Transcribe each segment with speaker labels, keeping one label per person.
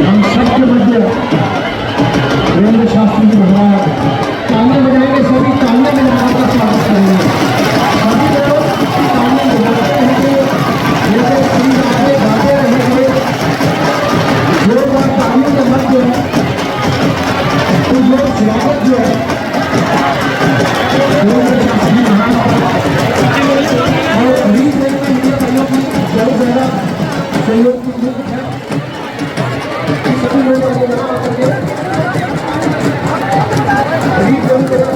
Speaker 1: हम सबके मध्य वीरेंद्र शास्त्री जी महाराज तालियां बजाएंगे, सभी तालियां बजाकर का स्वागत करेंगे। सभी लोग तालियां बजाते रहेंगे, जैसे श्री राधे गाते रहेंगे। जो बात तालियों के मध्य तो लोग स्वागत जो है वीरेंद्र शास्त्री महाराज और अभी से मीडिया की बहुत ज्यादा सहयोग की जरूरत है। सभी लोगों को यहाँ आकर के अभी कम से कम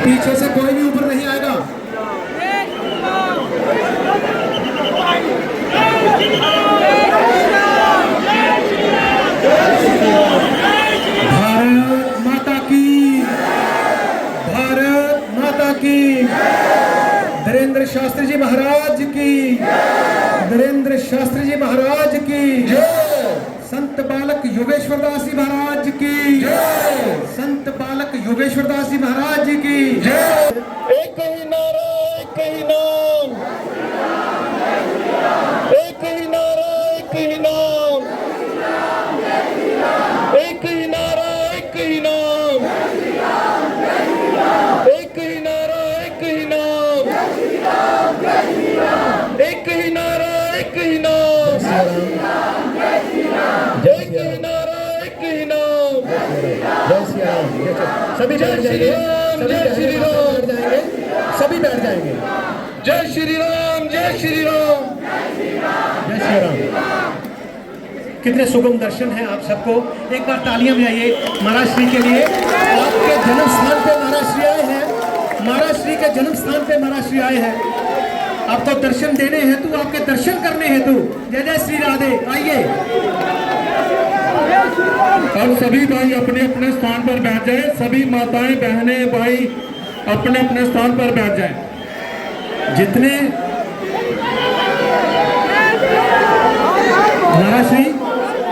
Speaker 1: पीछे से कोई भी ऊपर नहीं आएगा। भारत माता की, भारत माता की, धीरेन्द्र शास्त्री जी महाराज की, धीरेन्द्र शास्त्री जी महाराज की, संत बालक योगेश्वर दास जी महाराज की, संत बालक योगेश्वर दास जी महाराज जी की। एक ही नारा, एक ही नाम, एक ही नारा, एक ही नाम, एक ही नारा, एक ही नाम, एक ही नारा, एक ही नाम, एक ही नारा, एक ही नाम, एक ही नारा, एक ही नाम। जय श्री राम। सभी बैठ जाएंगे, जय श्री राम, सभी बैठ जाएंगे। जय श्री राम, जय श्री राम, जय श्री राम। कितने सुगम दर्शन हैं आप सबको। एक बार तालियां बजाइए महाराज श्री के लिए। आपके जन्म स्थान पे महाराज श्री आए हैं, महाराज श्री के जन्म स्थान पे महाराज श्री आए हैं आपको दर्शन देने हेतु, आपके दर्शन करने हेतु। जय जय श्री राधे। आइए
Speaker 2: अब सभी भाई अपने अपने स्थान पर बैठ जाएं। सभी माताएं, बहनें, भाई अपने अपने स्थान पर बैठ जाएं।
Speaker 1: जितने महाराज श्री,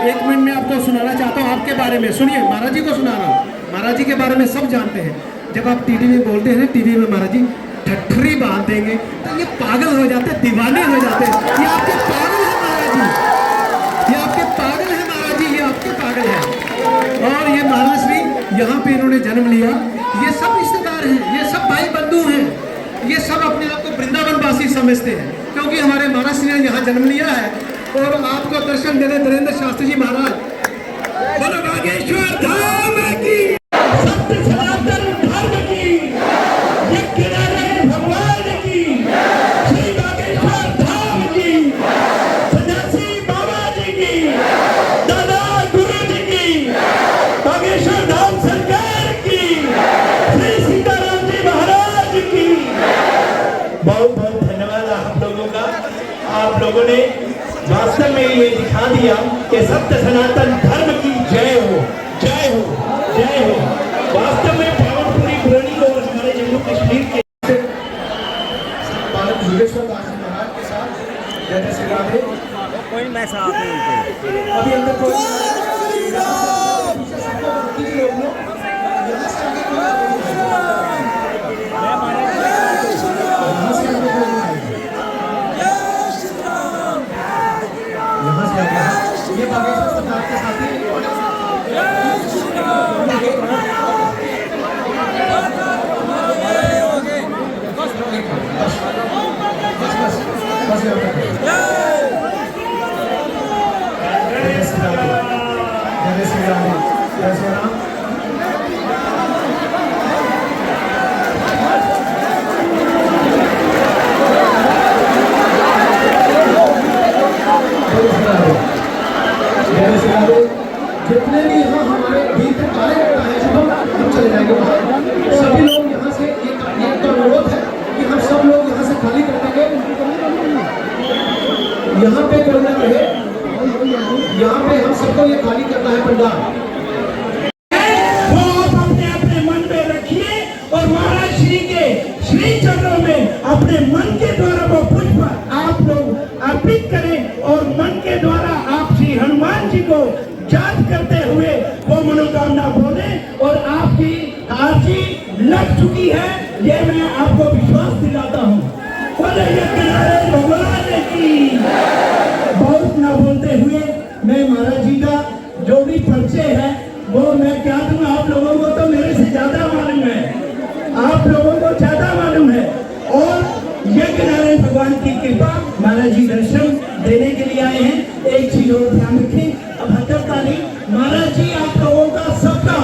Speaker 1: एक मिनट में आपको सुनाना चाहता हूँ आपके बारे में। सुनिए, महाराज जी को सुना रहा हूँ। महाराज जी के बारे में सब जानते हैं। जब आप टीवी में बोलते हैं, टीवी में महाराज जी ठट्ठरी बांध देंगे तो ये पागल हो जाते, दीवाने हो जाते। ये आपके पागल है महाराज जी, ये आपके पागल है महाराज जी, ये आपके पागल है। और ये महाराज श्री यहाँ पे इन्होंने जन्म लिया। ये सब रिश्तेदार हैं, ये सब भाई बंधु हैं, ये सब अपने आप को वृंदावन वासी समझते हैं, क्योंकि हमारे महाराज श्री ने यहाँ जन्म लिया है। और आपको दर्शन देने धीरेन्द्र शास्त्री जी महाराज। बोलो बागेश्वर धाम की, सत्य सनातन धर्म की, भगवान की, श्री बागेश्वर धाम की, सन्यासी बाबा जी की, दादा गुरु जी की, बागेश्वर धाम सरकार की, श्री सीताराम जी महाराज की। बहुत बहुत धन्यवाद आप लोगों का। आप लोगों ने वास्तव में ये दिखा दिया कि सत्य सनातन धर्म की जय हो, जय हो, जय हो। वास्तव में पावनपुरी पुरानी और हमारे जम्मू कश्मीर के सभी लोग यहाँ से एक तो अनुरोध है कि हम सब लोग यहाँ से खाली कर देंगे। यहाँ पे कोई ना रहे, यहाँ पे हम सबको ये खाली करना है पंडाल।
Speaker 3: वो आप अपने अपने मन में रखिए और महाराज श्री के श्री चरणों में अपने मन के द्वारा वो पुष्प आप लोग अर्पित करें और मन के द्वारा आप श्री हनुमान जी को याद करते हुए वो मनोकामना बोले और आपकी आरती लग चुकी है, ये मैं आपको विश्वास दिलाता हूँ। बोले यज्ञनारायण भगवान की। बहुत ना बोलते हुए मैं महाराज जी का जो भी परिचय है वो मैं क्या दूं, आप लोगों को तो मेरे से ज्यादा मालूम है, आप लोगों को ज्यादा मालूम है। और यज्ञनारायण भगवान की कृपा, महाराज जी दर्शन देने के लिए आए हैं। एक चीज और ध्यान रखें, अब हतरताली महाराज जी आप लोगों का सबका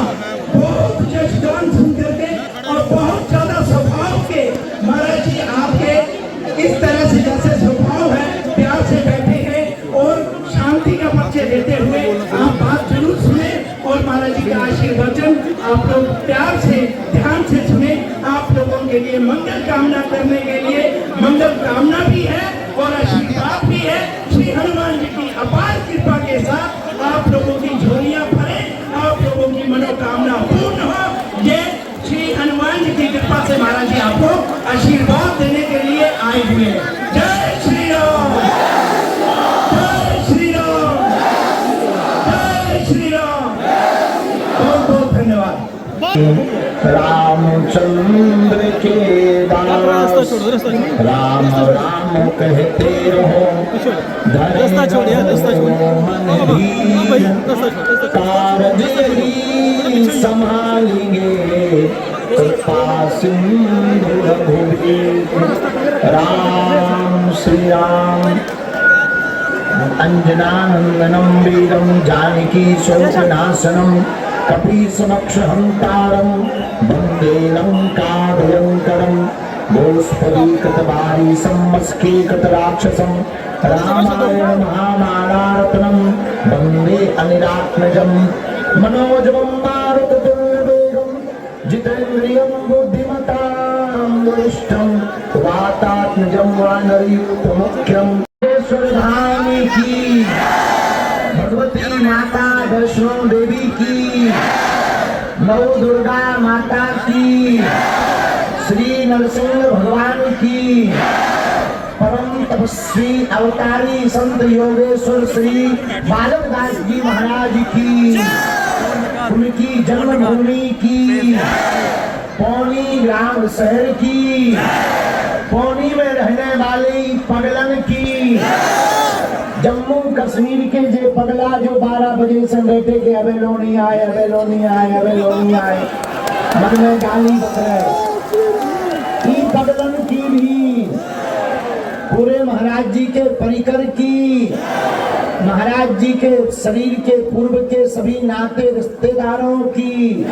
Speaker 3: बहुत जशगान सुन करके और बहुत ज्यादा स्वभाव के महाराज जी आपके इस तरह से जैसे स्वभाव है प्यार से बैठे हैं और शांति का परिचय देते हुए आप बात जरूर सुने और महाराज जी का आशीर्वचन आप लोग प्यार से ध्यान से सुने। आप लोगों के लिए मंगल कामना करने के लिए मंगल कामना भी है और आशीर्वाद भी है। श्री हनुमान जी की अपार कृपा के साथ आप लोगों की झोलियां भरे, आप लोगों की मनोकामना पूर्ण हो। ये श्री हनुमान जी की कृपा से महाराज जी आपको आशीर्वाद देने के लिए आए हुए हैं। जय श्री राम, जय श्री राम, जय श्री राम। बहुत बहुत धन्यवाद।
Speaker 4: रामचंद्र के दास राम राम कहते रहो, कारज संभालेंगे कृपा सिंधु रघुवीर। राम श्री राम। अंजनानंदनम वीरम जानकी शोकनाशनम कपीसमक्ष हंतारम वंदे लंका भयंकरम। गोस्पदीकृतवारी संवस्कीकृतराक्षसं रामायण महामालारत्नं वंदे अनिरात्मजं। मनोजवं मारुततुल्यवेगं जितेन्द्रियं बुद्धिमतां वरिष्ठं वातात्मजं वानरयूथमुख्यं। धाम की भगवती माता वैष्णो देवी की, नौ दुर्गा माता की, श्री नरसिंह भगवान की, परम तपस्वी अवतारी संत योगेश्वर श्री बालक दास जी महाराज की, उनकी जन्मभूमि की, पौनी ग्राम शहर की, पौनी में रहने वाली पगलन की, जम्मू कश्मीर के जे पगला जो 12 बजे से बैठे के अबे लो नहीं आए, अबे लो नहीं आए, अबे लो नहीं आए, मन में गाली बक रहे। पगलन की भी, पूरे महाराज जी के परिकर की, महाराज जी के शरीर के पूर्व के सभी नाते रिश्तेदारों की,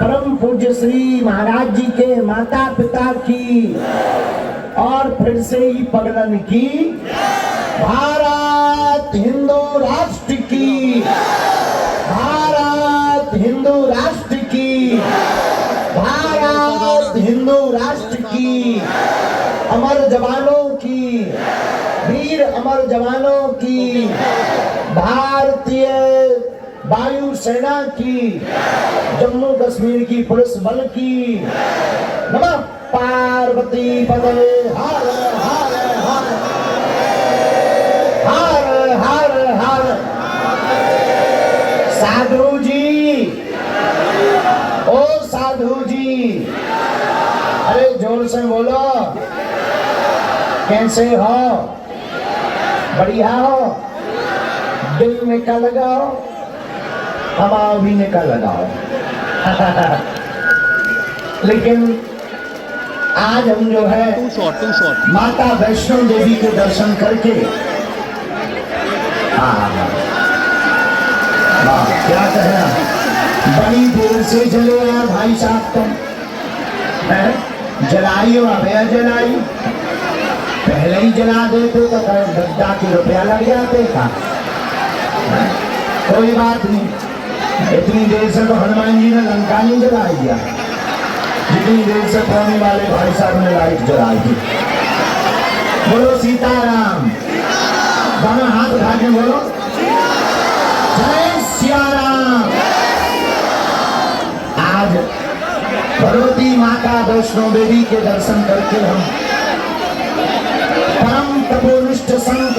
Speaker 4: परम पूज्य श्री महाराज जी के माता पिता की, और फिर से ही पगलन की, भारत हिंदू राष्ट्र की, भारत हिंदू राष्ट्र की, भारत हिंदू राष्ट्र की, अमर जवानों की, वीर अमर जवानों की, भारतीय वायु सेना की, जम्मू कश्मीर की पुलिस बल की। नमः पार्वती पदे हर हर हर हर हर हर। साधु जी, ओ साधु जी, अरे जोर से बोलो, कैसे हो? बढ़िया हो? दिल में का लगाओ, हवा भी ने का लगाओ। लेकिन आज हम जो है माता वैष्णो देवी के दर्शन करके, क्या कहना, बड़ी देर से जले हैं भाई साहब, तुम जलाई हो, अभया जलाई, पहले ही जला देते तो गद्दा के रुपया लग जाते था। कोई बात नहीं, इतनी देर से तो हनुमान जी ने लंका नहीं जलाई दिया, जितनी देर से पौनी वाले भाई साहब ने लाइट जलाई थी। बोलो सीताराम, दोनों हाथ उठा के बोलो जय सिया राम। आज भगवती माता वैष्णो देवी के दर्शन करके हम परम तपोनिष्ठ संत,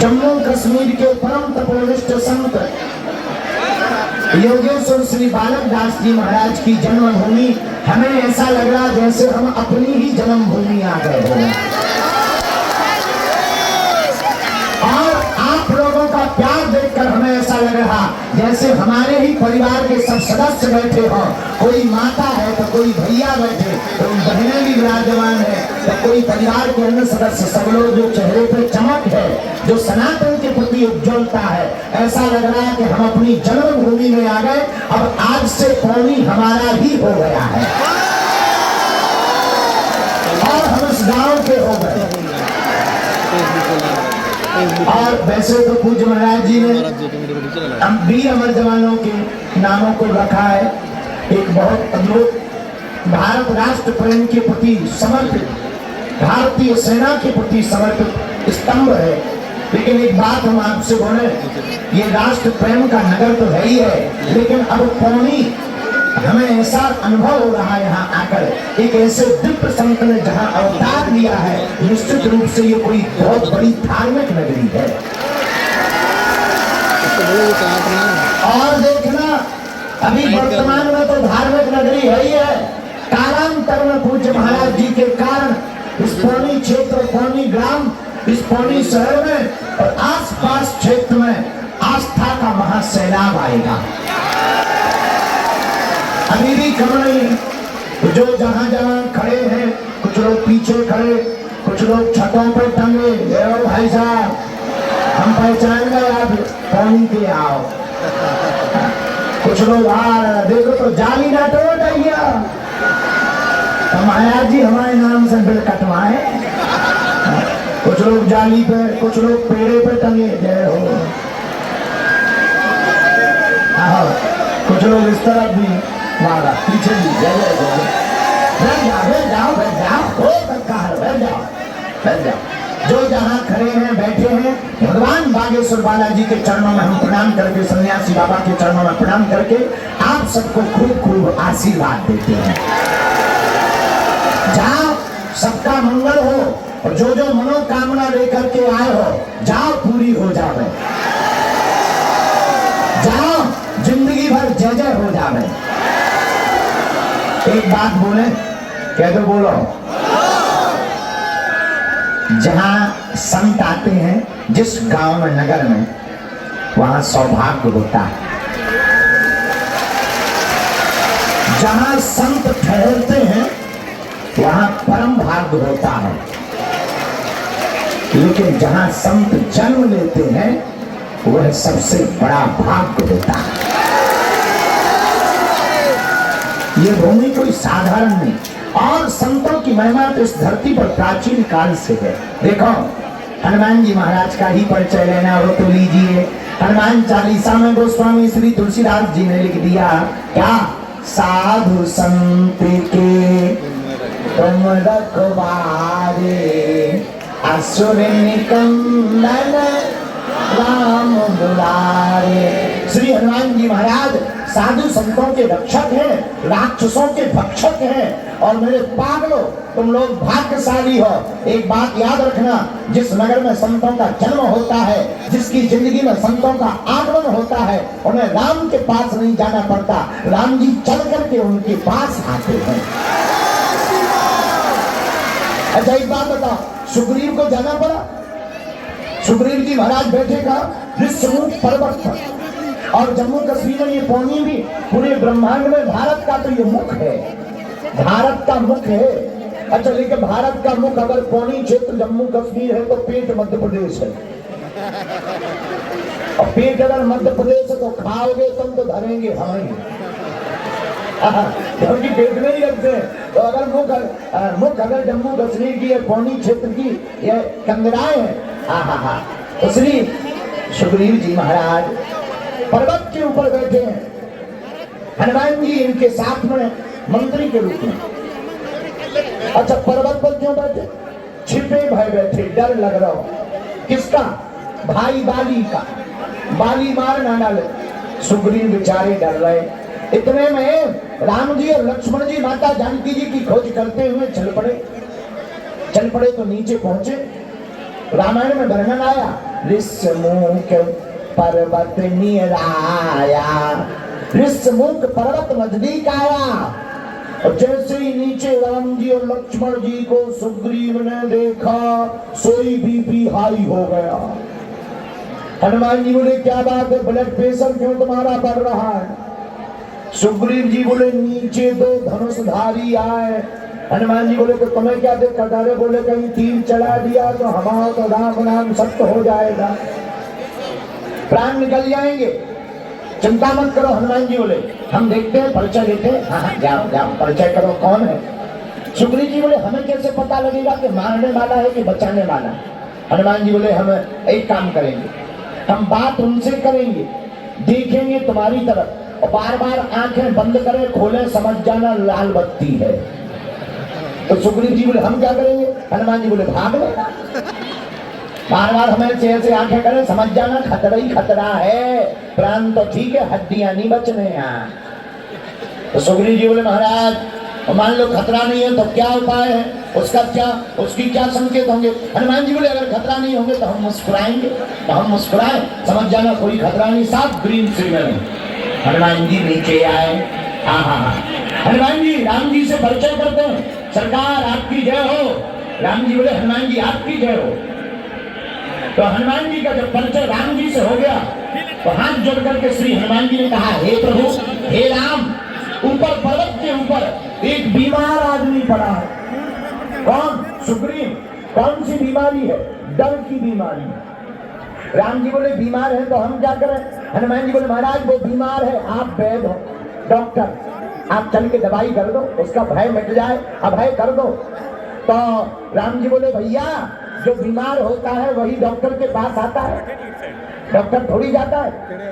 Speaker 4: जम्मू कश्मीर के परम तपोनिष्ठ संत योगेश्वर श्री बालक दास जी महाराज की जन्मभूमि, हमें ऐसा लग रहा जैसे हम अपनी ही जन्मभूमि आ गए हो। और आप लोगों का प्यार देखकर हमें ऐसा लग रहा जैसे हमारे ही परिवार के सब सदस्य बैठे हों। कोई माता है तो कोई भैया बैठे, कोई बहनें भी विराजमान है, तो कोई परिवार के अन्य सदस्य, सब लोग जो चेहरे पे चमक है, जो सनातन के प्रति उज्ज्वलता है, ऐसा लग रहा है कि हम अपनी जन्मभूमि में आ गए। अब आज से पौनी हमारा ही हो गया है और हम इस गांव के हो गए। और वैसे तो पूज्य महाराज जी ने वीर अमर जवानों के नामों को रखा है। एक बहुत अद्भुत भारत राष्ट्र प्रेम के प्रति समर्पित, भारतीय सेना के प्रति समर्पित स्तंभ है। लेकिन एक बात हम आपसे बोले, ये राष्ट्र प्रेम का नगर तो है ही है, लेकिन अब पौनी हमें ऐसा अनुभव हो रहा है यहाँ आकर, एक ऐसे दिव्य संत ने जहाँ अवतार लिया है, निश्चित रूप से ये कोई बहुत बड़ी धार्मिक नगरी है। और देखना, अभी वर्तमान में तो धार्मिक नगरी है ही है, कालांतर में पूज्य महाराज जी के कारण इस पौनी क्षेत्र, पौनी ग्राम, इस पौनी शहर में और आसपास क्षेत्र में आस्था का महासैलाब आएगा। अभी भी कम नहीं, जो जहां जहां खड़े हैं, कुछ लोग पीछे खड़े, कुछ लोग छतों पर टंगे, भाई साहब हम पहचान गए, आप पौनी के आओ। कुछ लोग आ देखो तो जाली ना तोड़ भैया, तो महाराज जी हमारे नाम से बिल कटवाए। कुछ लोग जाली पे, कुछ लोग पेड़े पे टंगे, जय हो। कुछ लोग इस तरफ भी, वाला पीछे भी, जय जय जय। बैठ जाओ, बैठ जाओ, हो सकता है, बैठ जाओ, बैठ जाओ। जो जहाँ खड़े हैं, बैठे हैं, भगवान बागेश्वर बालाजी के चरणों में हम प्रणाम करके, सन्यासी बाबा के चरणों में प्रणाम करके आप सबको खूब खूब आशीर्वाद देते हैं। जाओ, सबका मंगल हो और जो जो मनोकामना लेकर के आए हो, जाओ पूरी हो जावे, जाओ जिंदगी भर जय जय हो जावे। एक बात बोले, कह दो, बोलो। जहां संत आते हैं, जिस गांव में, नगर में, वहां सौभाग्य होता है। जहां संत ठहरते हैं, वहां परम भाग्य होता है। लेकिन जहां संत जन्म लेते हैं, वह सबसे बड़ा भाग्य होता है। ये भूमि कोई साधारण नहीं, और संतों की महिमा तो इस धरती पर प्राचीन काल से है। देखो, हनुमान जी महाराज का ही परिचय लेना हो तो लीजिए। हनुमान चालीसा में गोस्वामी श्री तुलसीदास जी ने लिख दिया, क्या साधु संत के तुम रखवारे, असुर निकंदन राम दुलारे। श्री हनुमान जी महाराज साधु संतों के रक्षक हैं, राक्षसों के भक्षक हैं। और मेरे पागलों, तुम लोग भाग्यशाली हो। एक बात याद रखना, जिस नगर में संतों का जन्म होता है, जिसकी जिंदगी में संतों का आगमन होता है, उन्हें राम के पास नहीं जाना पड़ता, राम जी चल करके उनके पास आते हैं। अच्छा एक बात बताओ, सुग्रीव को जाना पड़ा? सुग्रीव जी महाराज बैठे का ऋषमुख पर्वत पर, और जम्मू कश्मीर में ये पौनी भी पूरे ब्रह्मांड में भारत का तो ये मुख है, भारत का मुख है। अच्छा, लेकिन भारत का मुख अगर पौनी क्षेत्र जम्मू कश्मीर है तो पेट मध्य प्रदेश है, और पेट अगर मध्य प्रदेश है तो खाओगे तुम तो धरेंगे हमें, क्योंकि पेट में ही रखते हैं। तो अगर मुख अगर जम्मू कश्मीर की पौनी क्षेत्र की ये कंदराएं हैं, तो श्री सुग्रीव जी महाराज पर्वत के ऊपर बैठे हैं। हनुमान जी इनके साथ में मंत्री के रूप में। अच्छा, पर्वत पर क्यों बैठे? छिपे भय बैठे, डर लग रहा हो। किसका? भाई बाली का। बाली मार ना डाले, सुग्रीव बेचारे डर रहे। इतने में राम जी और लक्ष्मण जी माता जानकी जी की खोज करते हुए चल पड़े तो नीचे पहुंचे। रामायण में वर्णन आया, ऋषमुख पर्वत निराया, ऋषमुख पर्वत नजदीक आया। और जैसे ही नीचे राम जी और लक्ष्मण जी को सुग्रीव ने देखा, सोई बीपी हाई हो गया। हनुमान जी बोले, क्या बात है, ब्लड प्रेशर क्यों तुम्हारा बढ़ रहा है? सुग्रीव जी बोले, नीचे दो धनुषधारी आए। हनुमान जी बोले, तो तुम्हें क्या देखा? डरे बोले, कहीं तीर चला दिया तो हमारा तो राम नाम सत्य हो जाएगा, प्राण निकल जाएंगे। चिंता मत करो। हनुमान जी बोले, हम देखते हैं, परिचय लेते हैं। हाँ, जाओ जाओ, परिचय करो, कौन है? सुग्रीव जी बोले, हमें कैसे पता लगेगा कि मारने वाला है कि बचाने वाला? हनुमान जी बोले, हम एक काम करेंगे, हम बात उनसे करेंगे, देखेंगे तुम्हारी तरफ और बार बार आंखें बंद करें खोलें, समझ जाना लाल बत्ती है। तो सुग्रीव जी बोले, हम क्या करेंगे? हनुमान जी बोले, भाग लेना। बार बार हमें ऐसे आंखें करें, समझ जाना खतरा ही खतरा है, प्राण तो ठीक है, हड्डियां नहीं बचने यहाँ। तो सुग्रीव जी बोले, महाराज मान लो खतरा नहीं है तो क्या उपाय है? उसकी क्या संकेत होंगे? हनुमान जी बोले, अगर खतरा नहीं होंगे तो हम मुस्कुराएंगे, तो हम मुस्कुराएं, समझ जाना कोई खतरा नहीं, साफ ग्रीन सिग्नल। हनुमान जी नीचे आए। हाँ, हनुमान जी राम जी से परिचय करते हैं। सरकार आपकी जय हो। राम जी बोले, हनुमान जी आपकी जय हो। तो हनुमान जी का जब परिचय राम जी से हो गया तो हाथ जोड़ करके श्री हनुमान जी ने कहा, हे प्रभु, हे राम, ऊपर पर्वत के ऊपर एक बीमार आदमी पड़ा है। कौन? सुग्रीव। कौन सी बीमारी है? डर की बीमारी। राम जी बोले, बीमार है तो हम क्या करें? हनुमान जी बोले, महाराज वो बीमार है, आप वैद्य हो, डॉक्टर, आप चल के दवाई कर दो, उसका भय मिट जाए, अभय कर दो। तो राम जी बोले, भैया जो बीमार होता है वही डॉक्टर के पास आता है, डॉक्टर थोड़ी जाता है,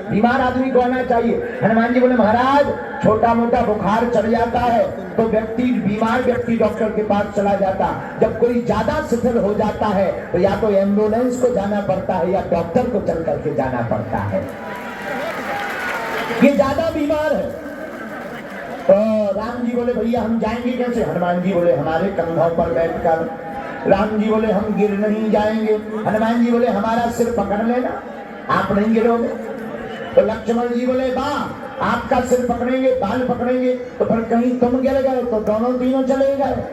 Speaker 4: बीमार आदमी को आना चाहिए। हनुमान जी बोले, महाराज छोटा मोटा बुखार चढ़ जाता है तो बीमार व्यक्ति डॉक्टर के पास चला जाता, जब कोई ज्यादा शिथिल हो जाता है तो या तो एम्बुलेंस को जाना पड़ता है या डॉक्टर को चल करके जाना पड़ता है। ये ज्यादा बीमार है। तो राम जी बोले, भैया हम जाएंगे कैसे? हनुमान जी बोले, हमारे कंधों पर बैठकर। राम जी बोले, हम गिर नहीं जाएंगे। हनुमान जी बोले, हमारा सिर पकड़ लेना, आप नहीं गिरोगे। तो लक्ष्मण जी बोले, वाह, आपका सिर पकड़ेंगे, बाल पकड़ेंगे तो फिर कहीं तुम गिर गए तो दोनों तीनों चले गए।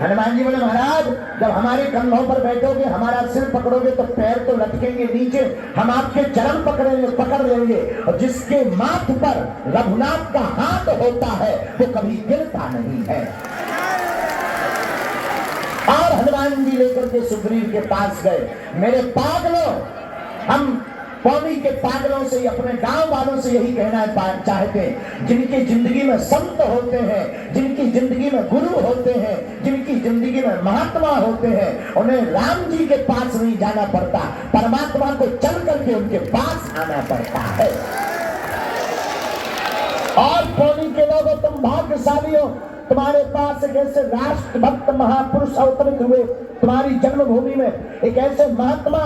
Speaker 4: हनुमान जी बोले, महाराज जब हमारे कंधों पर बैठोगे, हमारा सिर पकड़ोगे तो पैर तो लटकेंगे नीचे, हम आपके चरण पकड़ लेंगे, और जिसके माथ पर रघुनाथ का हाथ होता है वो कभी गिरता नहीं है। और हनुमान जी लेकर के सुग्रीव के पास गए। मेरे पागलों, हम पौनी के पागलों से, अपने गांव वालों से यही कहना चाहते हैं, जिनकी जिंदगी में संत होते हैं, जिनकी जिंदगी में गुरु होते हैं, जिनकी जिंदगी में महात्मा होते हैं, उन्हें राम जी के पास नहीं जाना पड़ता, परमात्मा को चल करके उनके पास आना पड़ता है। और पौनी के लोगों, तुम भाग्यशाली हो, तुम्हारे पास एक ऐसे राष्ट्रभक्त महापुरुष अवतरित हुए तुम्हारी जन्मभूमि में, एक ऐसे महात्मा,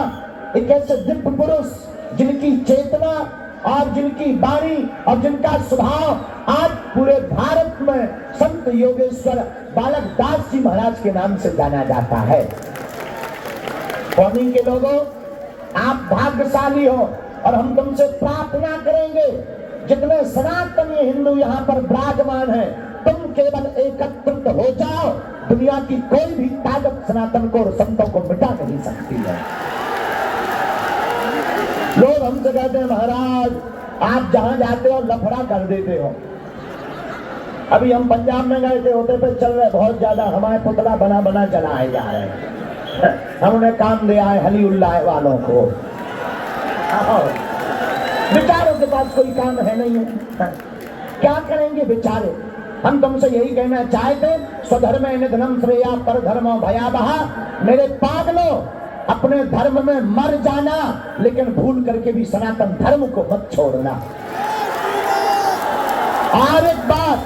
Speaker 4: एक ऐसे दिव्य पुरुष जिनकी चेतना और जिनकी वाणी और जिनका स्वभाव आज पूरे भारत में संत योगेश्वर बालक दास जी महाराज के नाम से जाना जाता है। पौनी के लोगों, आप भाग्यशाली हो और हम तुमसे प्रार्थना करेंगे, जितने सनातनी हिंदू यहाँ पर विराजमान है, तुम केवल एकत्रित हो जाओ, दुनिया की कोई भी ताकत सनातन को और संतों को मिटा नहीं सकती है। लोग हमसे कहते हैं, महाराज आप जहां जाते हो लफड़ा कर देते हो। अभी हम पंजाब में गए थे, होते पे चल रहे बहुत ज्यादा, हमारे पुतला बना चलाए जा रहे हैं। हम उन्हें काम दे आए हलीउल्लाह वालों को। बेचारों के पास कोई काम है नहीं है, क्या करेंगे बेचारे। हम तुमसे यही कहना चाहते, स्वधर्मे निधनम श्रेया परधर्मो भयावहा। मेरे पागलों, अपने धर्म में मर जाना, लेकिन भूल करके भी सनातन धर्म को मत छोड़ना। और एक बात,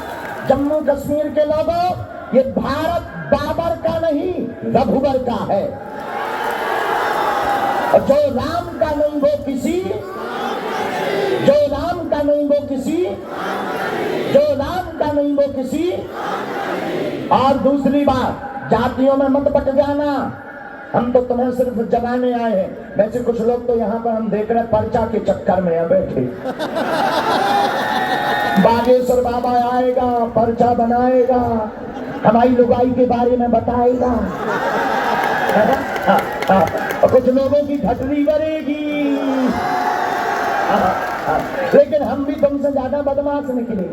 Speaker 4: जम्मू कश्मीर के लोगों, ये भारत बाबर का नहीं, रघुवर का है। और जो राम का नहीं वो किसी, जो राम का नहीं वो किसी, जो राम का नहीं वो किसी। और दूसरी बात, जातियों में मत बट जाना। हम तो तुम्हें सिर्फ जगाने आए हैं। वैसे कुछ लोग तो यहाँ पर हम देख रहे हैं पर्चा के चक्कर में बैठे। बागेश्वर बाबा आएगा, पर्चा बनाएगा, हमारी लुगाई के बारे में बताएगा, है ना? और कुछ लोगों की घटरी करेगी। लेकिन हम भी तुमसे ज्यादा बदमाश निकले।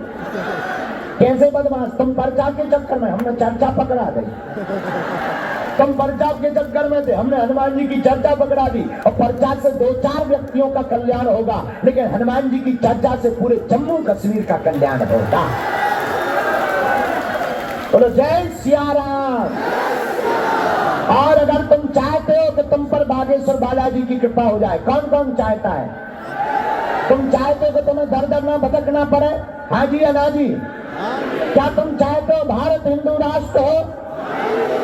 Speaker 4: कैसे बदमाश? तुम पर्चा के चक्कर में, हमने चर्चा पकड़ा दी। तुम पर्चा के चक्कर में थे, हमने हनुमान जी की चर्चा पकड़ा दी। और पर्चा से 2-4 व्यक्तियों का कल्याण होगा, लेकिन हनुमान जी की चर्चा से पूरे जम्मू कश्मीर का कल्याण होगा। बोलो जय सिया राम। और अगर तुम चाहते हो कि तुम पर बागेश्वर बालाजी की कृपा हो जाए, कौन कौन चाहता है? तुम चाहते हो कि तुम्हें दर दर ना भटकना पड़े? हाँ जी या ना जी? क्या तुम चाहते हो भारत हिंदू राष्ट्र हो?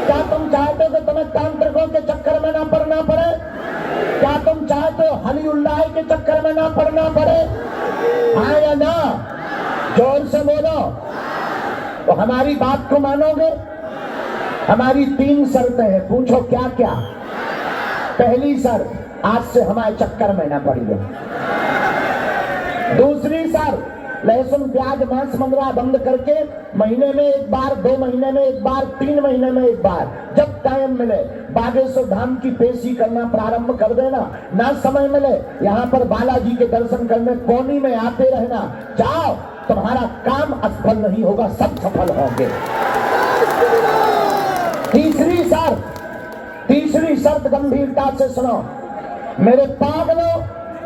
Speaker 4: क्या तुम चाहते हो कि तुम्हें तांत्रिकों के चक्कर में ना पड़ना पड़े? क्या तुम चाहते हो हली उल्लाह के चक्कर में ना पड़ना पड़े? हाँ या ना? जोर से बोलो। तो हमारी बात को मानोगे? हमारी 3 शर्तें हैं, पूछो क्या क्या? पहली शर्त, आज से हमारे चक्कर में ना पड़िए। दूसरी शर्त, लहसुन प्याज मांस मंगरा बंद करके महीने में एक बार, 2 महीने में एक बार, 3 महीने में एक बार, जब टाइम मिले बागेश्वर धाम की पेशी करना प्रारंभ कर देना। ना समय मिले यहाँ पर बालाजी के दर्शन करने कोनी में आते रहना। जाओ, तुम्हारा काम असफल नहीं होगा, सब सफल होंगे। तीसरी शर्त गंभीरता से सुनो मेरे पागलों।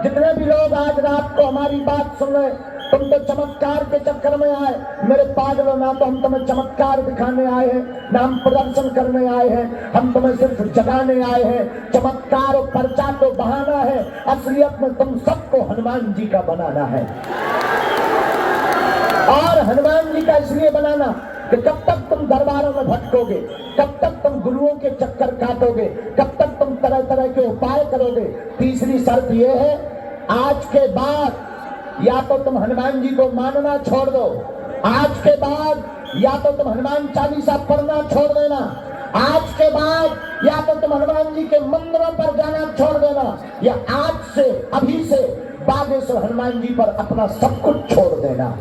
Speaker 4: जितने भी लोग आज रात को हमारी बात सुन रहे, तुम तो चमत्कार के चक्कर में आए। मेरे पागलों, ना तो हम तुम्हें चमत्कार दिखाने आए हैं, ना हम प्रदर्शन करने आए हैं। हम तुम्हें सिर्फ जगाने आए हैं। चमत्कार और पर्चा तो बहाना है, असलियत में तुम सबको हनुमान जी का बनाना है। और हनुमान जी का इसलिए बनाना कि कब तक तुम दरबारों में भटकोगे, कब तक तुम गुरुओं के चक्कर काटोगे, कब तक तुम तरह तरह के उपाय करोगे। तीसरी शर्त यह है, आज के बाद या तो तुम हनुमान जी को मानना छोड़ दो, आज के बाद या तो तुम हनुमान चालीसा पढ़ना छोड़ देना, आज के बाद या तो तुम हनुमान जी के मंदिरों पर जाना छोड़ देना, या आज से, अभी से बागेश्वर हनुमान जी पर अपना सब कुछ छोड़ देना।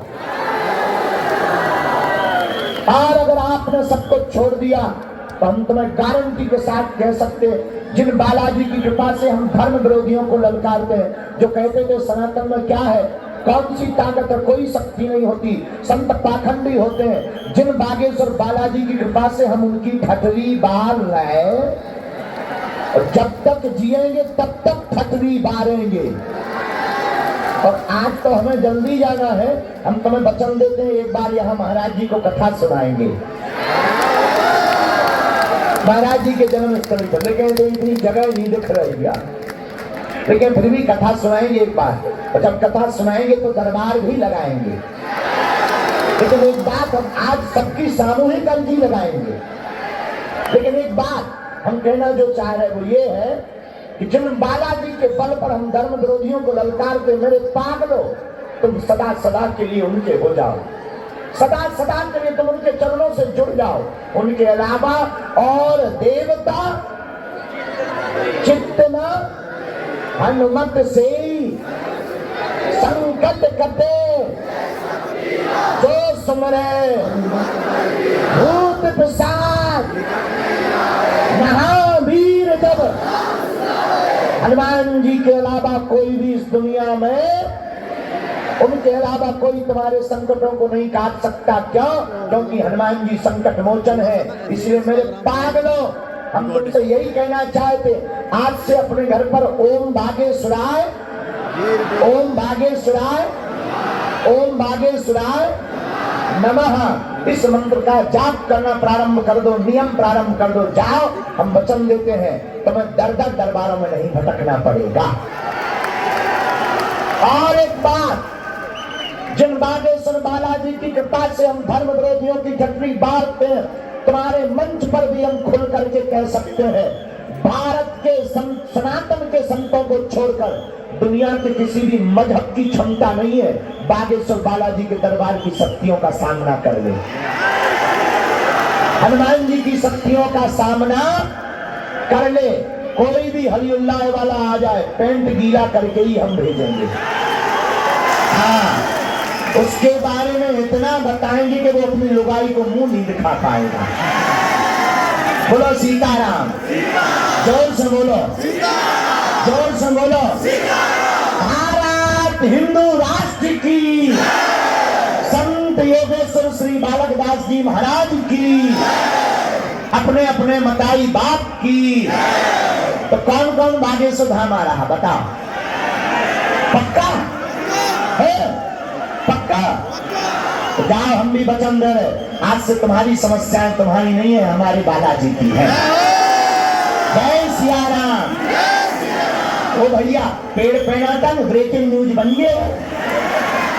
Speaker 4: और अगर आपने सब कुछ छोड़ दिया तो हम तुम्हें गारंटी के साथ कह सकते, जिन बालाजी की कृपा से हम धर्म विरोधियों को ललकारते हैं, जो कहते थे सनातन में क्या है, कौन सी ताकत है, कोई शक्ति नहीं होती, संत पाखंडी होते हैं, जिन बागेश्वर बालाजी की कृपा से हम उनकी ठटरी बार रहे, और जब तक जिएंगे तब तक ठटरी बारेंगे। और आज तो हमें जल्दी जाना है, हम तुम्हें वचन देते हैं, एक बार यहाँ महाराज जी को कथा सुनाएंगे, महाराज जी के जन्म स्थल पर। लेकिन तो इतनी जगह नहीं दिख रही है, लेकिन फिर भी कथा सुनाएंगे एक बार। और जब कथा सुनाएंगे तो दरबार भी लगाएंगे। लेकिन एक बात, हम आज सबकी सामूहिक अर्जी लगाएंगे। लेकिन एक बात हम कहना जो चाह रहे वो ये है कि जिन बालाजी के बल पर हम धर्म विरोधियों को ललकारते, मेरे पागलों, तुम सदा सदा के लिए उनके हो जाओ, सदा सदा के लिए तुम उनके चरणों से जुड़ जाओ। उनके अलावा और देवता चित्तना हनुमत से संकट कटे, जो सुमरे भूत पिशाच महावीर। जब हनुमान जी के अलावा कोई भी इस दुनिया में, उनके अलावा कोई तुम्हारे संकटों को नहीं काट सकता। क्यों? क्योंकि हनुमान जी संकट मोचन है। इसलिए मेरे पागलों, हम तुमसे यही कहना चाहते, आज से अपने घर पर ओम बागेश्वराय, ओम बागेश्वराय, ओम बागेश्वराय नमः इस मंत्र का जाप करना प्रारंभ कर दो, नियम प्रारंभ कर दो। जाओ, हम वचन देते हैं तुम्हें दर दर दरबारों में नहीं भटकना पड़ेगा। और एक बात, जिन बागेश्वर बालाजी की कृपा से हम धर्म विरोधियों की ठट्ठी बांटते हैं, तुम्हारे मंच पर भी हम खुल करके कह सकते हैं, भारत के सनातन के संतों को छोड़कर दुनिया के किसी भी मजहब की क्षमता नहीं है बागेश्वर बालाजी के दरबार की शक्तियों का सामना कर ले। हनुमान जी की शक्तियों का सामना कर ले। कोई भी हलिउल्लाह वाला आ जाए, पेंट गीला करके ही हम भेजेंगे। हाँ, उसके बारे में इतना बताएंगे कि वो अपनी लुगाई को मुंह नहीं दिखा पाएगा। बोलो सीताराम, जोर से बोलो, जोर से बोलो। भारत हिंदू राष्ट्र की, संत योगेश्वर श्री बालक दास जी महाराज की, अपने अपने मताई बाप की। तो कौन कौन बागेश्वर धाम आ रहा बताओ? पक्का है? पक्का? तो जाओ, हम भी वचन दे रहे, आज से तुम्हारी समस्याएं तुम्हारी नहीं है, हमारे बालाजी की है। जय सिया राम। ओ भैया, पेड़ पेड़ातन ब्रेकिंग न्यूज बन गए,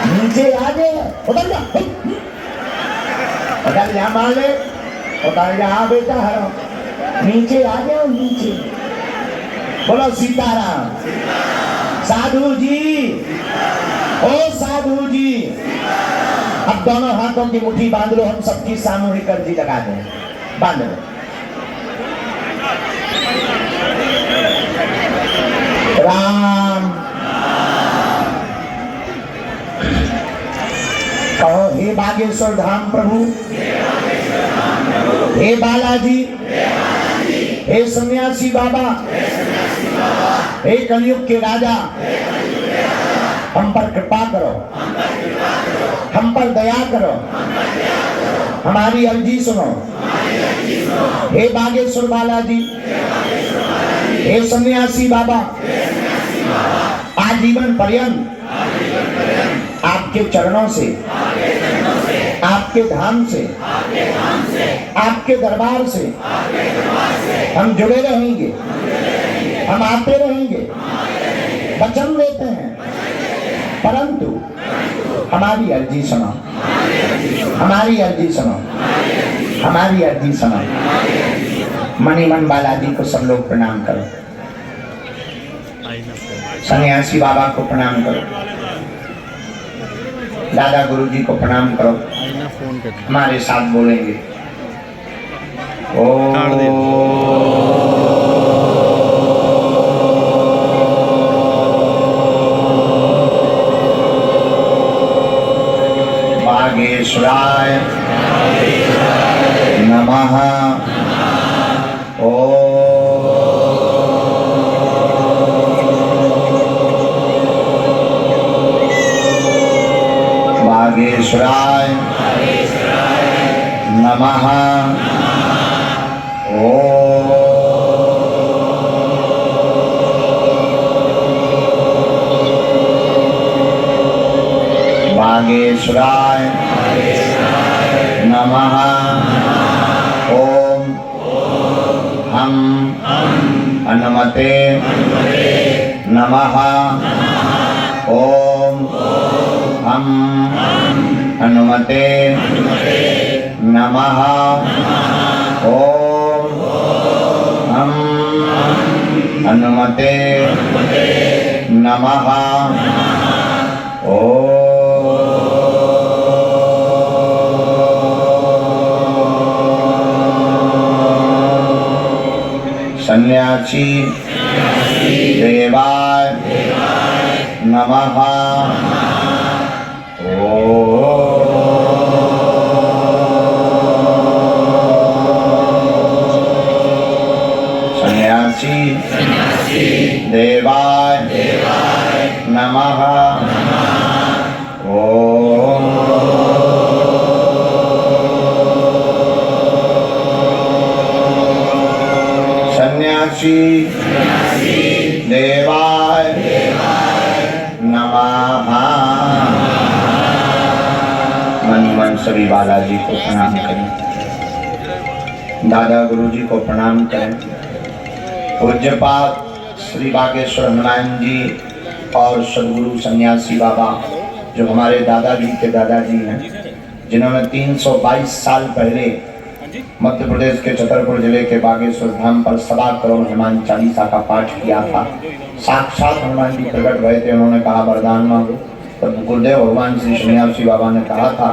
Speaker 4: नीचे आ गए, उधर जा, उधर जा माले, उधर जा बेटा हरो, नीचे आ गए, नीचे। बोलो सीताराम। साधु जी, ओ साधु जी, अब दोनों हाथों की मुट्ठी बांध लो, हम सबकी सामूहिक अर्जी लगा दें। बांध लो। राम कहो, हे बागेश्वर धाम प्रभु, हे बालाजी, हे सन्यासी बाबा, हे कलयुग के राजा, हम पर कृपा करो, हम पर दया करो, हमारी अर्जी सुनो। हे बागेश्वर बालाजी, हे सन्यासी बाबा, आजीवन पर्यंत आपके चरणों से, आपके धाम से, आपके दरबार से हम जुड़े रहेंगे, हम आते रहेंगे, वचन देते हैं। परंतु हमारी अर्जी सुनो, हमारी अर्जी सुनो, हमारी अर्जी सुनो। मणिमन बालाजी को सब लोग प्रणाम करो, सन्यासी बाबा को प्रणाम करो, दादा गुरु जी को प्रणाम करो। हमारे साथ बोलेंगे, बागेश्वराय नमः। बागेश्वराय नमः। बागेश्वराय नमः। ओम हम हनुमते नमः। ओम हम हनुमते नमः। ओम हम हनुमते नमः। सन्यासी देवाय नमः। सन्यासी देवाय नमः। सन्यासी देवाय नमः। मन मन सभी बालाजी को प्रणाम करें, दादा गुरु जी को प्रणाम करें। पूज्यपाद श्री बागेश्वर हनुमान जी और सदगुरु सन्यासी बाबा जो हमारे दादाजी के दादाजी हैं, जिन्होंने 322 साल पहले मध्य प्रदेश के छतरपुर जिले के बागेश्वर धाम पर 1.25 करोड़ हनुमान चालीसा का पाठ किया था। साक्षात हनुमान जी प्रकट हुए थे। उन्होंने कहा वरदान मांगो, तो गुरुदेव भगवान श्री सन्यासी बाबा ने कहा था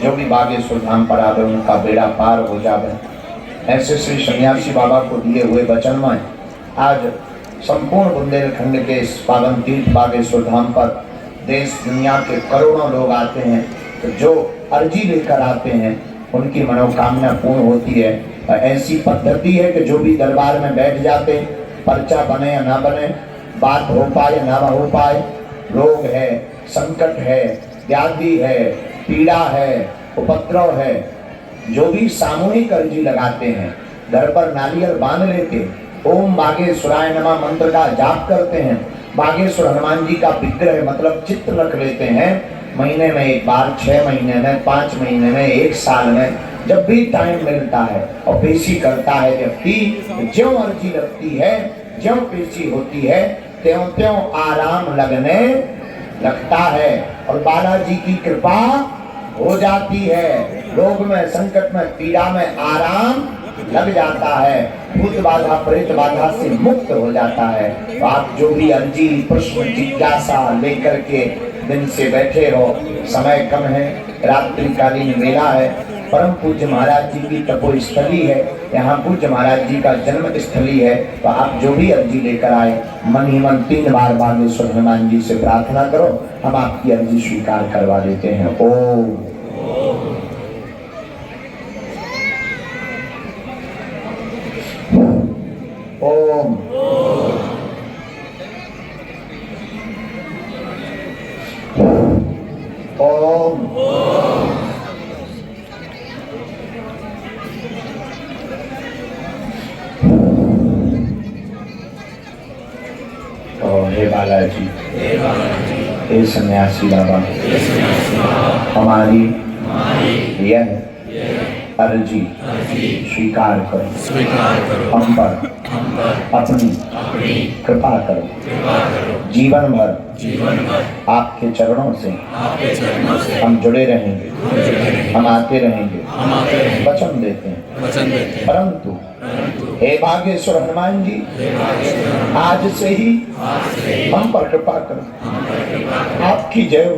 Speaker 4: जो भी बागेश्वर धाम पर आवे उनका बेड़ा पार हो जावे। ऐसे श्री सन्यासी बाबा को दिए हुए वचन में आज संपूर्ण बुंदेलखंड के इस पावन तीर्थ बागेश्वर धाम पर देश दुनिया के करोड़ों लोग आते हैं। तो जो अर्जी लेकर आते हैं उनकी मनोकामना पूर्ण होती है। ऐसी पद्धति है कि जो भी दरबार में बैठ जाते हैं, पर्चा बने या ना बने, बात हो पाए या ना हो पाए, रोग है, संकट है, व्याधि है, पीड़ा है, उपद्रव है, जो भी सामूहिक अर्जी लगाते हैं, घर पर नारियल बांध लेते, ओम बागेश्वराय नमः मंत्र का जाप करते हैं, बागेश्वर हनुमान जी का विग्रह मतलब चित्र रख लेते हैं, महीने में एक बार, 6 महीने में, 5 महीने में, 1 साल में, जब भी टाइम मिलता है और पेशी करता है व्यक्ति, ज्यों अर्जी लगती है, ज्यों पेशी होती है, त्यों त्यों आराम लगने लगता है और बालाजी की कृपा हो जाती है। रोग में, संकट में, पीड़ा में आराम लग जाता है, भूत बाधा प्रेत बाधा से मुक्त हो जाता है। तो आप जो भी अर्जी, प्रश्न, जिज्ञासा लेकर के दिन से बैठे हो, समय कम है, रात्रिकालीन मेला है, परम पूज्य महाराज जी की तपोस्थली है, यहाँ पूज्य महाराज जी का जन्म स्थली है। तो आप जो भी अर्जी लेकर आए, मन ही मन 3 बार बागेश्वर हनुमान जी से प्रार्थना करो, हम आपकी अर्जी स्वीकार करवा देते हैं। ओम ओम ओम हे बालाजी, हे सन्यासी बाबा, हमारी यह अर्जी स्वीकार करो, हम पर अपनी कृपा करो। जीवन भर आपके चरणों से हम जुड़े रहेंगे, हम आते रहेंगे, वचन देते हैं। परंतु हे बागेश्वर हनुमान जी, आज से ही हम पर कृपा करो। आपकी जय हो,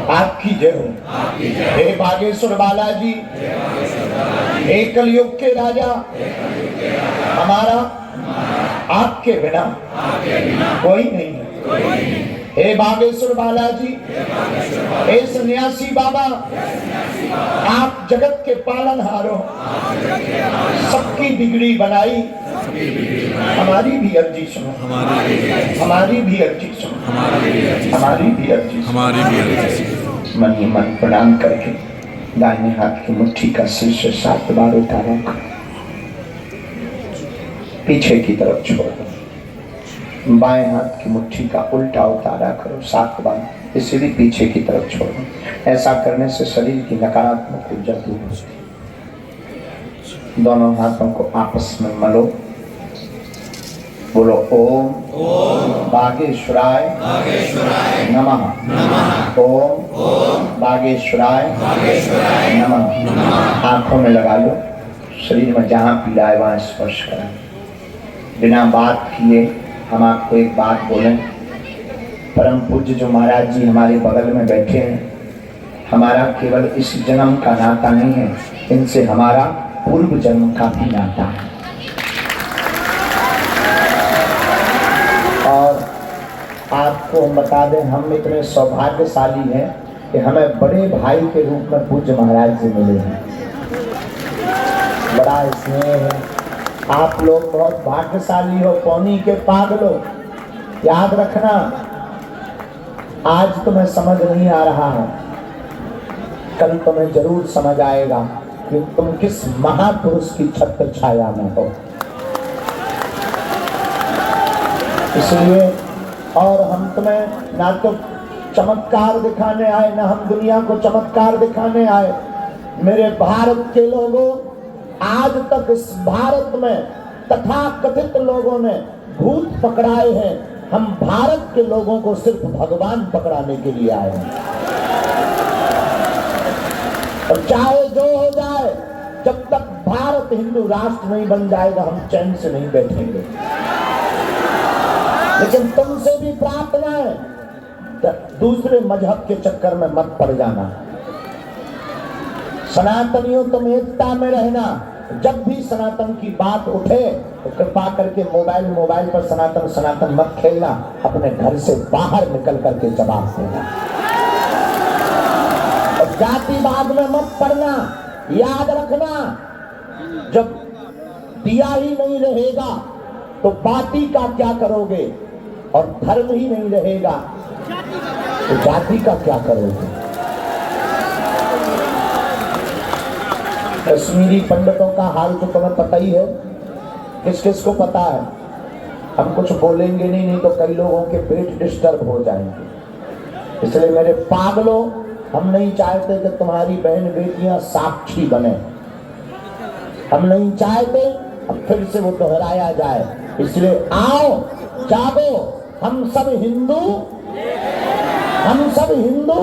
Speaker 4: आपकी जय हो। हे बागेश्वर बालाजी, हे कलयुग के राजा, हमारा आपके बिना कोई नहीं है। हे बागेश्वर बालाजी, हे सन्यासी बाबा, आप जगत के पालनहार हो, सबकी बिगड़ी बनाई, हमारी भी अर्जी सुनो, हमारी भी अर्जी सुनो, हमारी भी अर्जी सुनो। मन ही मन प्रणाम करके दाहिने हाथ की मुट्ठी का शीर्ष 7 बार उतारो, पीछे की तरफ छोड़ दो। बाएं हाथ की मुट्ठी का उल्टा उतारा करो 7 बार, इसे भी पीछे की तरफ छोड़ दो। ऐसा करने से शरीर की नकारात्मक ऊर्जा दूर होती है। दोनों हाथों को आपस में मलो, बोलो ओम बागेश्वराय नमः, ओम बागेश्वराय नमः। आंखों में लगा लो, शरीर में जहाँ पीड़ा है वहाँ स्पर्श करें। बिना बात किए हम आपको एक बात बोलें। परम पूज्य जो महाराज जी हमारे बगल में बैठे हैं, हमारा केवल इस जन्म का नाता नहीं है, इनसे हमारा पूर्व जन्म का भी नाता है। और आपको हम बता दें, हम इतने सौभाग्यशाली हैं कि हमें बड़े भाई के रूप में पूज्य महाराज जी मिले हैं। बड़ा स्नेह है। आप लोग बहुत भाग्यशाली हो, पौनी के पागलों। याद रखना, आज तुम्हें समझ नहीं आ रहा है, कल तुम्हें जरूर समझ आएगा कि तुम किस महापुरुष की छत्र छाया में हो। इसलिए और हम तुम्हें ना तो चमत्कार दिखाने आए, ना हम दुनिया को चमत्कार दिखाने आए। मेरे भारत के लोगों, आज तक इस भारत में तथाकथित लोगों ने भूत पकड़ाए हैं, हम भारत के लोगों को सिर्फ भगवान पकड़ाने के लिए आए हैं। और चाहे जो हो जाए, जब तक भारत हिंदू राष्ट्र नहीं बन जाएगा हम चैन से नहीं बैठेंगे। लेकिन तुमसे भी प्रार्थना है, दूसरे मजहब के चक्कर में मत पड़ जाना। सनातनियों, तुम एकता में रहना। जब भी सनातन की बात उठे तो कृपा करके मोबाइल पर सनातन सनातन मत खेलना, अपने घर से बाहर निकल करके जवाब देना। और जातिवाद में मत पड़ना। याद रखना, जब दिया ही नहीं रहेगा तो बाती का क्या करोगे, और धर्म ही नहीं रहेगा तो जाति का क्या करोगे। कश्मीरी पंडितों का हाल तो तुम्हें पता ही है, किस किस को पता है। हम कुछ बोलेंगे नहीं तो कई लोगों के पेट डिस्टर्ब हो जाएंगे। इसलिए मेरे पागलों, हम नहीं चाहते कि तुम्हारी बहन बेटियां साक्षी बने। हम नहीं चाहते अब फिर से वो दोहराया जाए। इसलिए आओ, जागो, हम सब हिंदू, हम सब हिंदू,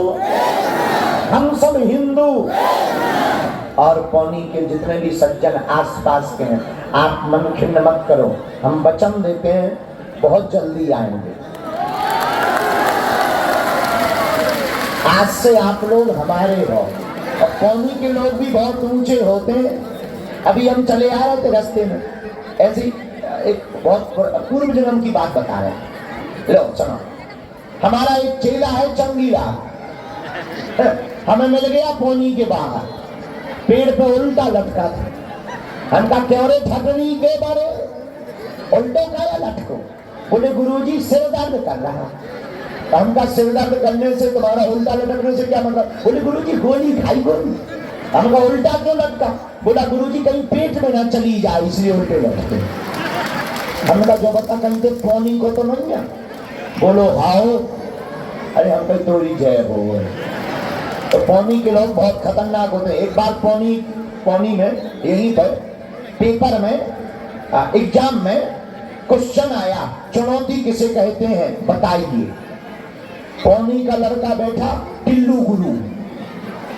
Speaker 4: हम सब हिंदू। और पौनी के जितने भी सज्जन आसपास के हैं, आप मन खिन्न मत करो। हम वचन देते हैं बहुत जल्दी आएंगे। आज से आप लोग हमारे हो। और पौनी के लोग भी बहुत ऊंचे होते हैं। अभी हम चले आ रहे थे रास्ते में, ऐसी एक बहुत पूर्व जन्म की बात बता रहे हैं। लो सुनो, हमारा एक चेला है चंगीला, हमें मिल गया पौनी के बाहर, पेड़ पे उल्टा लटका था। हमका क्यों रे ठगनी के बारे उल्टे काया लटको? बोले गुरुजी सिर दर्द कर रहा। हमका सिर दर्द करने से तुम्हारा उल्टा लटकने से क्या मतलब? बोले गुरुजी गोली खाई गोली। हमका उल्टा क्यों लटका? बोला गुरुजी कहीं पेट में ना चली जाए इसलिए उल्टे लटके। हमका जो बता कहते पौनी को तो नहीं है। बोलो हाओ, अरे हम पे तोरी जय हो। तो पौनी के लोग बहुत खतरनाक होते हैं। एक बार पौनी में यहीं पर पेपर में एग्जाम में क्वेश्चन आया, चुनौती किसे कहते हैं बताइए। पौनी का लड़का बैठा टिल्लू गुरु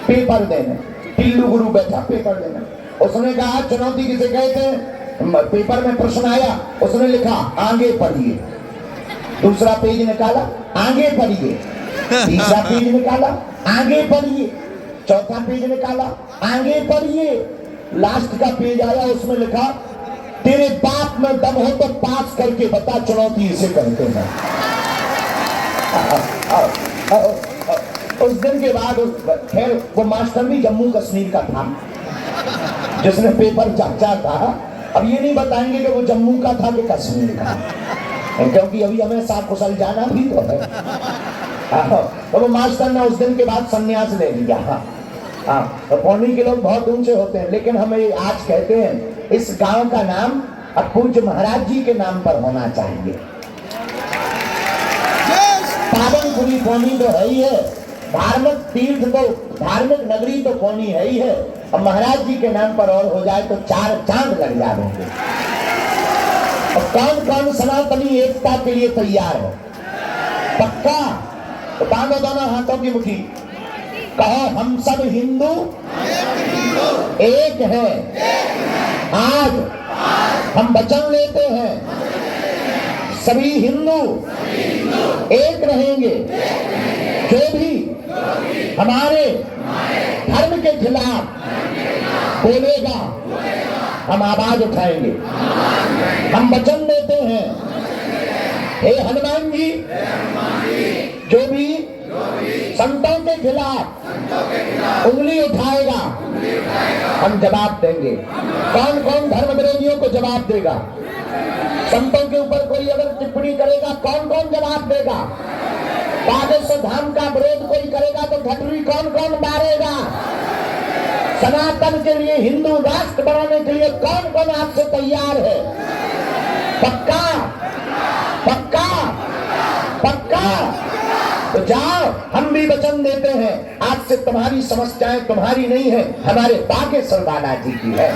Speaker 4: पेपर देने, टिल्लू गुरु बैठा पेपर देने। उसने कहा चुनौती किसे कहते हैं? पेपर में प्रश्न आया, उसने लिखा आगे पढ़िए। दूसरा पेज निकाला, आगे पढ़िए। तीसरा पेज निकाला, आगे पढ़िए। चौथा पेज निकाला, आगे पढ़िए। लास्ट का पेज आया, उसमें लिखा तेरे बाप में दम हो तो पास करके बता चुनौती इसे कहते हैं। उस दिन के बाद खैर वो मास्टर भी जम्मू कश्मीर का था जिसने पेपर जांचा था। अब ये नहीं बताएंगे कि वो जम्मू का था कि कश्मीर का, क्योंकि अभी हमें साकुशल जाना भी तो है। तो वो मास्टर ने उस दिन के बाद संन्यास ले लिया। तो पौनी के लोग बहुत ऊंचे होते हैं, लेकिन हमें आज कहते हैं इस गांव का नाम अब पूज्य महाराज जी के नाम पर होना चाहिए। पावनपुरी पौनी तो है ही है, धार्मिक तीर्थ तो धार्मिक नगरी तो पौनी है ही है। अब महाराज जी के नाम पर और हो जाए तो 4 चांद लग जाएंगे। और कौन कौन सनातनी एकता के लिए तैयार है? पक्का? तो बांधो दोनों हाथों की मुट्ठी, कहो हम सब हिंदू एक हैं। आज हम वचन लेते हैं सभी हिंदू एक रहेंगे। जो भी हमारे धर्म के खिलाफ बोलेगा हम आवाज उठाएंगे। हम वचन देते हैं हे हनुमान जी, जो भी संतों के खिलाफ उंगली उठाएगा हम जवाब देंगे। कौन कौन धर्म विरोधियों को जवाब देगा? संतों के ऊपर कोई अगर टिप्पणी करेगा कौन कौन जवाब देगा? बागेश्वर धाम का विरोध कोई करेगा तो घटरी कौन कौन मारेगा? सनातन के लिए, हिंदू राष्ट्र बनाने के लिए कौन कौन आपसे तैयार है? पक्का? पक्का? पक्का? तो जाओ, हम भी वचन देते हैं, आज से तुम्हारी समस्याएं तुम्हारी नहीं है, हमारे बागेश्वर बालाजी की है।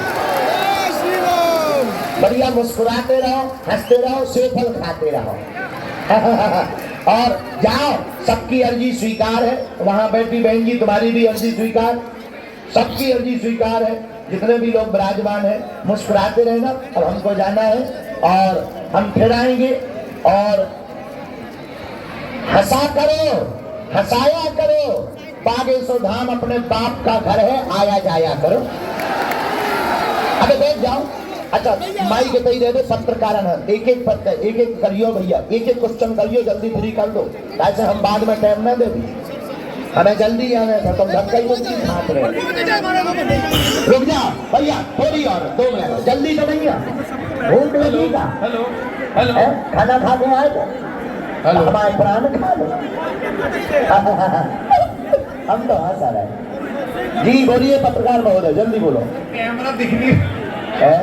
Speaker 4: बढ़िया मुस्कुराते रहो, हंसते रहो, सेब फल खाते रहो। और जाओ, सबकी अर्जी स्वीकार है। वहां बैठी बहन जी, तुम्हारी भी अर्जी स्वीकार, सबकी अर्जी स्वीकार है। जितने भी लोग विराजमान हैं, मुस्कुराते रहना। अब हमको जाना है और हम फिर आएंगे। और हंसा करो, हंसाया करो। बागेश्वर धाम अपने बाप का घर है, आया जाया करो। अबे बैठ जाओ। अच्छा, माई के तई दे दो, पत्रकार एक एक करियो भैया, एक एक क्वेश्चन करियो, जल्दी फ्री कर दो, ऐसे हम बाद में टाइम ना दे। हमें जल्दी जाना है, तुम धक्का ही मुक्की खात रहे। रुक जाओ भैया, थोड़ी और 2 मिनट, जल्दी तो भैया, भूख लगी का?
Speaker 2: हेलो हेलो,
Speaker 4: खाना खा के आए थे? हमारे प्राण खा लो। हम तो हंस रहे। जी बोलिए पत्रकार महोदय, जल्दी बोलो।
Speaker 2: कैमरा दिखनी
Speaker 4: है,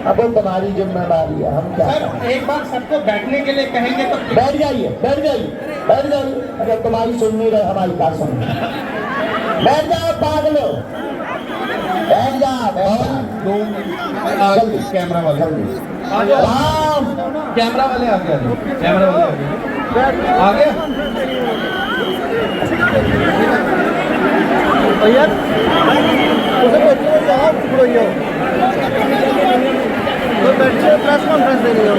Speaker 4: अब वो तुम्हारी जिम्मेदारी है, हम क्या
Speaker 2: सर। एक बार सबको बैठने के लिए कहेंगे तो
Speaker 4: बैठ जाइए, बैठ जाइए, बैठ जाइए। अगर तुम्हारी सुन नहीं रहे, हमारी बात सुन। बैठ जाओ पागलो, बैठ जाओ, जल्दी।
Speaker 2: कैमरा वाले
Speaker 4: राम,
Speaker 2: कैमरा वाले आ गया, कैमरा वाले आ गया।
Speaker 5: भैया उसे बैठिए, यहाँ टुकड़ो तो बैठिए, प्रेस कॉन्फ्रेंस दे रही हो।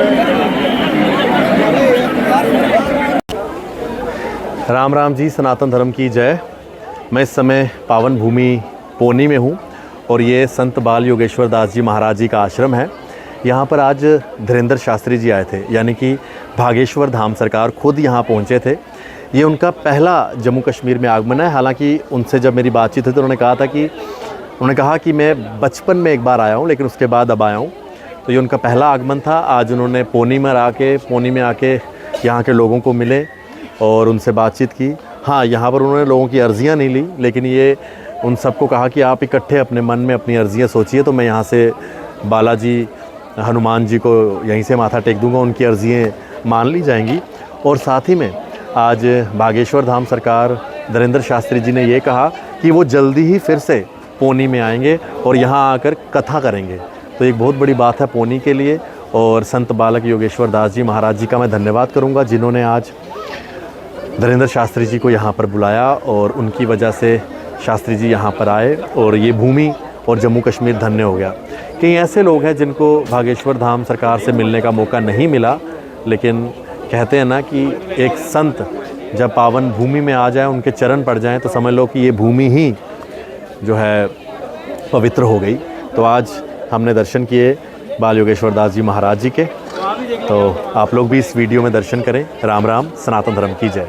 Speaker 6: राम राम जी, सनातन धर्म की जय। मैं इस समय पावन भूमि पोनी में हूँ और ये संत बाल योगेश्वर दास जी महाराज जी का आश्रम है। यहाँ पर आज धीरेन्द्र शास्त्री जी आए थे, यानी कि भागेश्वर धाम सरकार खुद यहाँ पहुँचे थे। ये उनका पहला जम्मू कश्मीर में आगमन है। हालांकि उनसे जब मेरी बातचीत हुई तो उन्होंने कहा कि मैं बचपन में एक बार आया हूँ, लेकिन उसके बाद अब आया हूँ। तो ये उनका पहला आगमन था। आज उन्होंने पोनी में आके यहाँ के लोगों को मिले और उनसे बातचीत की। हाँ, यहाँ पर उन्होंने लोगों की अर्जियाँ नहीं ली, लेकिन ये उन सबको कहा कि आप इकट्ठे अपने मन में अपनी अर्जियाँ सोचिए, तो मैं यहाँ से बालाजी हनुमान जी को यहीं से माथा टेक दूँगा, उनकी अर्जियाँ मान ली जाएंगी। और साथ ही में आज बागेश्वर धाम सरकार धीरेन्द्र शास्त्री जी ने ये कहा कि वो जल्दी ही फिर से पोनी में आएंगे और यहाँ आकर कथा करेंगे। तो एक बहुत बड़ी बात है पोनी के लिए। और संत बालक योगेश्वर दास जी महाराज जी का मैं धन्यवाद करूँगा, जिन्होंने आज धीरेन्द्र शास्त्री जी को यहाँ पर बुलाया और उनकी वजह से शास्त्री जी यहाँ पर आए और ये भूमि और जम्मू कश्मीर धन्य हो गया। कई ऐसे लोग हैं जिनको भागेश्वर धाम सरकार से मिलने का मौका नहीं मिला, लेकिन कहते हैं ना कि एक संत जब पावन भूमि में आ जाए, उनके चरण पड़ जाएं, तो समझ लो कि ये भूमि ही जो है पवित्र हो गई। तो आज हमने दर्शन किए बाल योगेश्वर दास जी महाराज जी के। तो आप लोग भी इस वीडियो में दर्शन करें। राम राम, सनातन धर्म की जय।